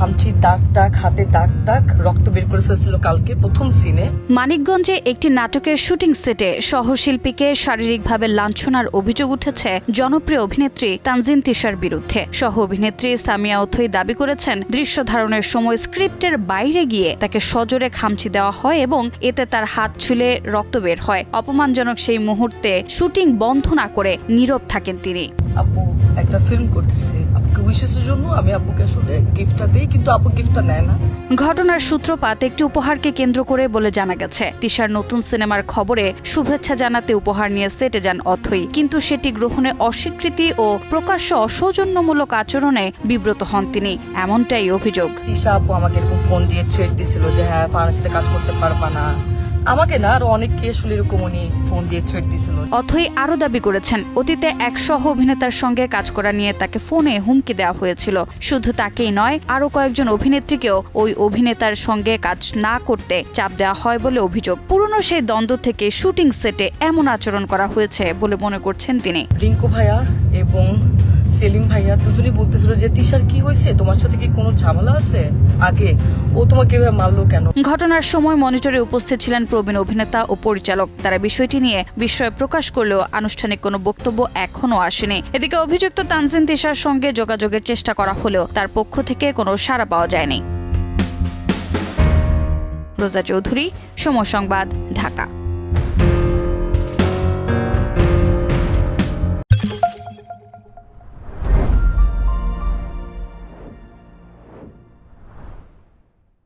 খামচির দাগ টাক, হাতে দাগ টাক, রক্ত বের করে ফেলছিল কালকে প্রথম সিনে। মানিকগঞ্জে একটি নাটকের শুটিং সেটে সহশিল্পীকে শারীরিকভাবে লাঞ্ছনার অভিযোগ উঠেছে জনপ্রিয় অভিনেত্রী তানজিন তিশার বিরুদ্ধে। সহ অভিনেত্রী সামিয়া অথই দাবি করেছেন, দৃশ্য ধারণের সময় স্ক্রিপ্টের বাইরে গিয়ে তাকে সজোরে খামচি দেওয়া হয় এবং এতে তার হাত ছুলে রক্ত বের হয়। অপমানজনক সেই মুহূর্তে শুটিং বন্ধ না করে নীরব থাকেন তিনি। আপু একটা ফিল্ম করতেছে, আপুকে উইশেসের জন্য আমি আপুকে আসলে গিফটটা দিই, কিন্তু আপু গিফটটা নেয় না। ঘটনার সূত্রপাত একটি উপহারকে কেন্দ্র করে বলে জানা গেছে। তিশার নতুন সিনেমার খবরে শুভেচ্ছা জানাতে উপহার নিয়ে সেটে যান অথই, কিন্তু সেটি গ্রহণে অস্বীকৃতি ও প্রকাশ্য অসৌজন্যমূলক আচরণে বিব্রত হন তিনি, এমনটাই অভিযোগ। তিশা আপু আমাকে এরকম ফোন দিয়ে থ্রেট দিছিল যে হ্যাঁ পাড়ার সাথে কাজ করতে পারবা না। আমাকে না আরো অনেককে আসলে এরকম উনি ফোন দিয়ে থ্রেট দিছিল। অথই আরও দাবি করেছেন, অতীতে এক সহ অভিনেতার সঙ্গে কাজ করা নিয়ে তাকে ফোনে হুমকি দেওয়া হয়েছিল। শুধু তাকেই নয়, আরও কয়েকজন অভিনেত্রীকেও ওই অভিনেতার সঙ্গে কাজ না করতে চাপ দেওয়া হয় বলে অভিযোগ। পুরনো সেই দ্বন্দ্ব থেকে শুটিং সেটে এমন আচরণ করা হয়েছে বলে মনে করছেন তিনি। রিঙ্কু ভাইয়া এবং সেলিম ভাইয়া দুজনেই বলতেছিল যে তিশার কি হয়েছে, তোমার সাথে কি কোনো ঝামেলা আছে, আগে ও তোমাকে এভাবে মারলো কেন। ঘটনার সময় মনিটরে উপস্থিত ছিলেন প্রবীণ অভিনেতা ও পরিচালক। তারা বিষয়টি নিয়ে বিস্ময় প্রকাশ করলেও আনুষ্ঠানিক কোনো বক্তব্য এখনো আসেনি। এদিকে অভিযুক্ত তানজিন তিশার সঙ্গে যোগাযোগের চেষ্টা করা হলেও তার পক্ষ থেকে কোনো সাড়া পাওয়া যায়নি। রোজা চৌধুরী, সময় সংবাদ, ঢাকা।